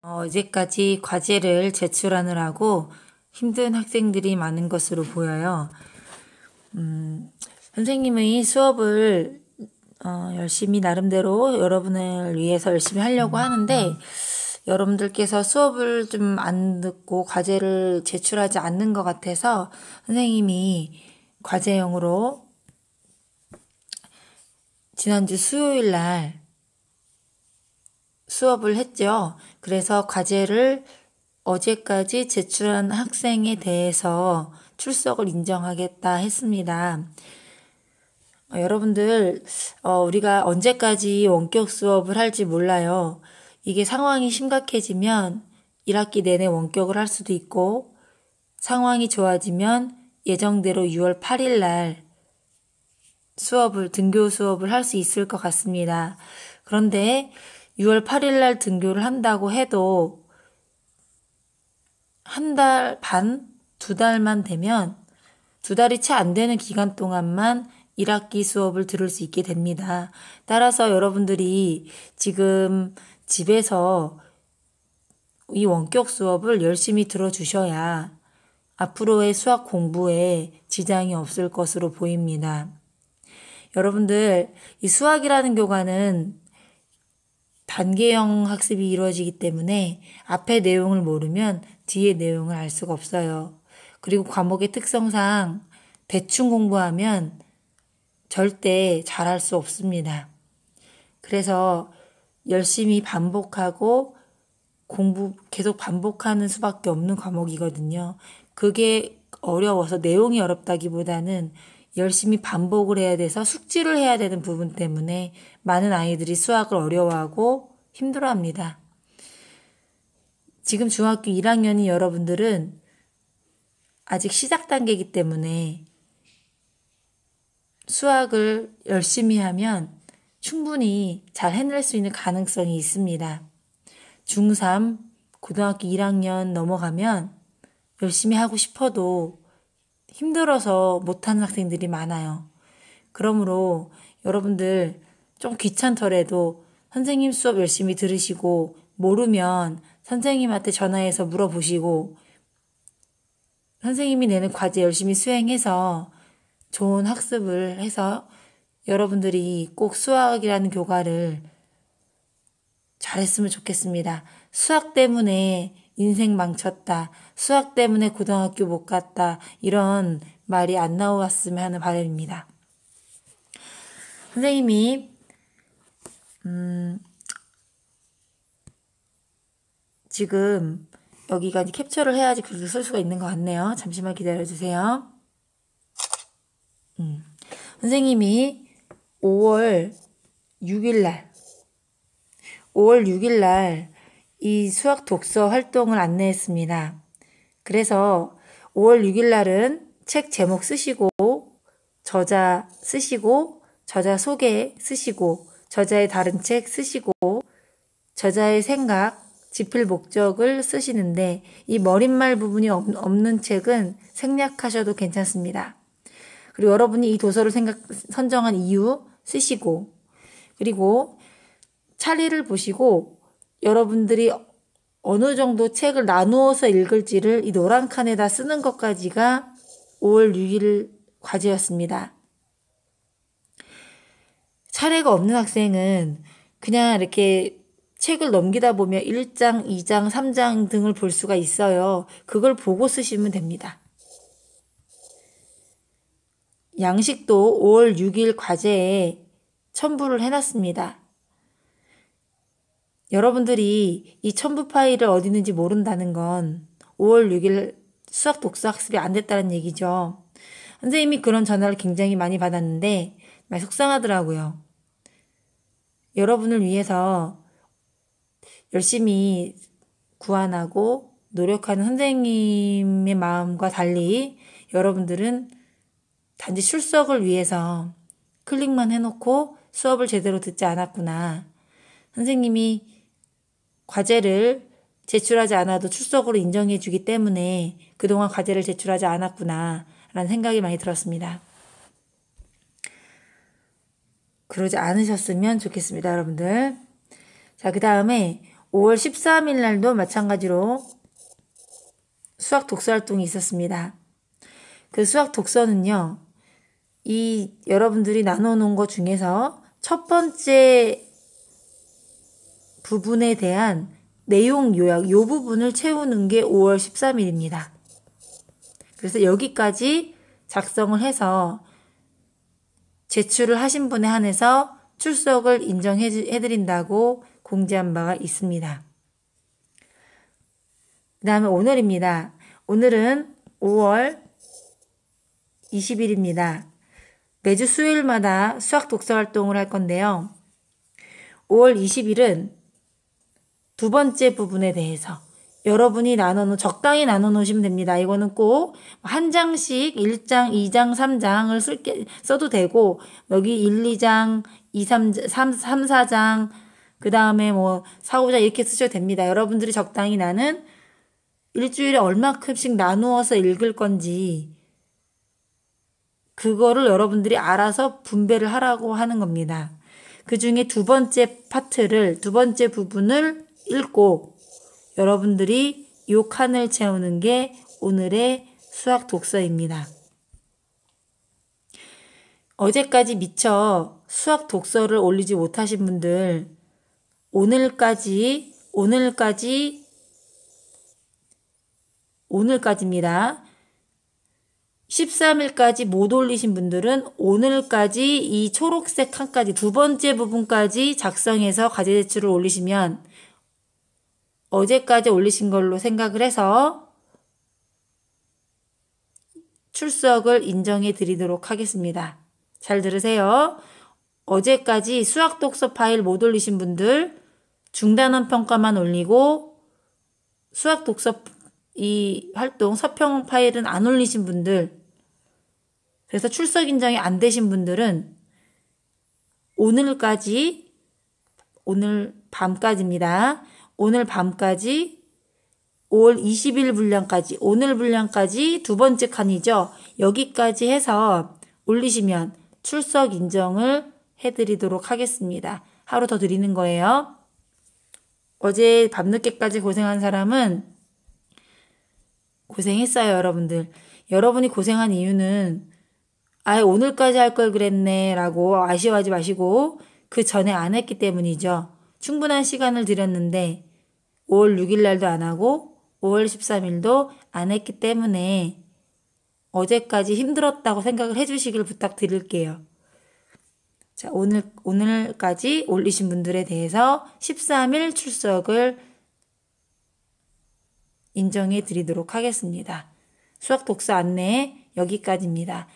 어제까지 과제를 제출하느라고 힘든 학생들이 많은 것으로 보여요. 선생님의 수업을 열심히 나름대로 여러분을 위해서 열심히 하려고 하는데 여러분들께서 수업을 좀 안 듣고 과제를 제출하지 않는 것 같아서 선생님이 과제형으로 지난주 수요일 날 수업을 했죠. 그래서 과제를 어제까지 제출한 학생에 대해서 출석을 인정하겠다 했습니다. 여러분들, 우리가 언제까지 원격 수업을 할지 몰라요. 이게 상황이 심각해지면 1학기 내내 원격을 할 수도 있고, 상황이 좋아지면 예정대로 6월 8일 날 등교 수업을 할 수 있을 것 같습니다. 그런데 6월 8일 날 등교를 한다고 해도 한 달 반, 2달만 되면 2달이 채 안 되는 기간 동안만 1학기 수업을 들을 수 있게 됩니다. 따라서 여러분들이 지금 집에서 이 원격 수업을 열심히 들어주셔야 앞으로의 수학 공부에 지장이 없을 것으로 보입니다. 여러분들, 이 수학이라는 교과는 단계형 학습이 이루어지기 때문에 앞의 내용을 모르면 뒤의 내용을 알 수가 없어요. 그리고 과목의 특성상 대충 공부하면 절대 잘할 수 없습니다. 그래서 열심히 반복하고 계속 반복하는 수밖에 없는 과목이거든요. 그게 어려워서 내용이 어렵다기보다는 열심히 반복을 해야 돼서 숙지를 해야 되는 부분 때문에 많은 아이들이 수학을 어려워하고 힘들어합니다. 지금 중학교 1학년인 여러분들은 아직 시작 단계이기 때문에 수학을 열심히 하면 충분히 잘 해낼 수 있는 가능성이 있습니다. 중3, 고등학교 1학년 넘어가면 열심히 하고 싶어도 힘들어서 못하는 학생들이 많아요. 그러므로 여러분들 좀 귀찮더라도 선생님 수업 열심히 들으시고 모르면 선생님한테 전화해서 물어보시고 선생님이 내는 과제 열심히 수행해서 좋은 학습을 해서 여러분들이 꼭 수학이라는 교과를 잘했으면 좋겠습니다. 수학 때문에 인생 망쳤다. 수학 때문에 고등학교 못 갔다. 이런 말이 안 나왔으면 하는 바람입니다. 선생님이 지금 여기가 이제 캡처를 해야지 글을 쓸 수가 있는 것 같네요. 잠시만 기다려주세요. 선생님이 5월 6일 날 이 수학 독서 활동을 안내했습니다. 그래서 5월 6일 날은 책 제목 쓰시고 저자 쓰시고 저자 소개 쓰시고 저자의 다른 책 쓰시고 저자의 생각, 집필 목적을 쓰시는데 이 머릿말 부분이 없는 책은 생략하셔도 괜찮습니다. 그리고 여러분이 이 도서를 선정한 이유 쓰시고 그리고 차례를 보시고 여러분들이 어느 정도 책을 나누어서 읽을지를 이 노란 칸에다 쓰는 것까지가 5월 6일 과제였습니다. 차례가 없는 학생은 그냥 이렇게 책을 넘기다 보면 1장, 2장, 3장 등을 볼 수가 있어요. 그걸 보고 쓰시면 됩니다. 양식도 5월 6일 과제에 첨부를 해놨습니다. 여러분들이 이 첨부 파일을 어디 있는지 모른다는 건 5월 6일 수학 독서 학습이 안 됐다는 얘기죠. 선생님이 그런 전화를 굉장히 많이 받았는데 많이 속상하더라고요. 여러분을 위해서 열심히 구안하고 노력하는 선생님의 마음과 달리 여러분들은 단지 출석을 위해서 클릭만 해놓고 수업을 제대로 듣지 않았구나. 선생님이 과제를 제출하지 않아도 출석으로 인정해 주기 때문에 그동안 과제를 제출하지 않았구나 라는 생각이 많이 들었습니다. 그러지 않으셨으면 좋겠습니다, 여러분들. 자, 그 다음에 5월 13일 날도 마찬가지로 수학 독서 활동이 있었습니다. 그 수학 독서는요, 이 여러분들이 나눠놓은 것 중에서 첫 번째 부분에 대한 내용 요약, 요 부분을 채우는 게 5월 13일입니다. 그래서 여기까지 작성을 해서 제출을 하신 분에 한해서 출석을 인정해드린다고 공지한 바가 있습니다. 그 다음에 오늘입니다. 오늘은 5월 20일입니다. 매주 수요일마다 수학 독서 활동을 할 건데요. 5월 20일은 두 번째 부분에 대해서 여러분이 적당히 나눠 놓으시면 됩니다. 이거는 꼭 한 장씩 1장, 2장, 3장을 써도 되고, 여기 1, 2장, 2, 3, 4장, 그 다음에 4, 5장 이렇게 쓰셔도 됩니다. 여러분들이 적당히 나는 일주일에 얼마큼씩 나누어서 읽을 건지, 그거를 여러분들이 알아서 분배를 하라고 하는 겁니다. 그 중에 두 번째 부분을 읽고 여러분들이 요 칸을 채우는 게 오늘의 수학 독서입니다. 어제까지 미처 수학 독서를 올리지 못하신 분들, 오늘까지입니다. 13일까지 못 올리신 분들은 오늘까지 이 초록색 칸까지 두 번째 부분까지 작성해서 과제 제출을 올리시면 어제까지 올리신 걸로 생각을 해서 출석을 인정해 드리도록 하겠습니다. 잘 들으세요. 어제까지 수학 독서 파일 못 올리신 분들 중단원 평가만 올리고 수학 독서 이 활동 서평 파일은 안 올리신 분들, 그래서 출석 인정이 안 되신 분들은 오늘 밤까지입니다. 오늘 밤까지 5월 20일 분량까지, 오늘 분량까지 두 번째 칸이죠. 여기까지 해서 올리시면 출석 인정을 해드리도록 하겠습니다. 하루 더 드리는 거예요. 어제 밤늦게까지 고생한 사람은 고생했어요, 여러분들. 여러분이 고생한 이유는 아예 오늘까지 할 걸 그랬네 라고 아쉬워하지 마시고 그 전에 안 했기 때문이죠. 충분한 시간을 드렸는데 5월 6일 날도 안 하고 5월 13일도 안 했기 때문에 어제까지 힘들었다고 생각을 해주시길 부탁드릴게요. 자, 오늘까지 올리신 분들에 대해서 13일 출석을 인정해 드리도록 하겠습니다. 수학 독서 안내 여기까지입니다.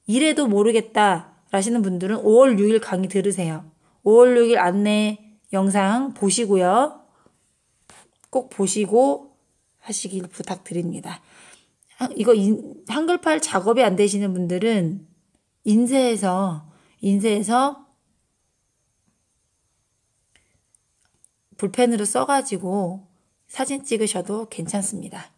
이래도 모르겠다 라시는 분들은 5월 6일 강의 들으세요. 5월 6일 안내 영상 보시고요. 꼭 보시고 하시길 부탁드립니다. 이거 한글 파일 작업이 안 되시는 분들은 인쇄해서 볼펜으로 써가지고 사진 찍으셔도 괜찮습니다.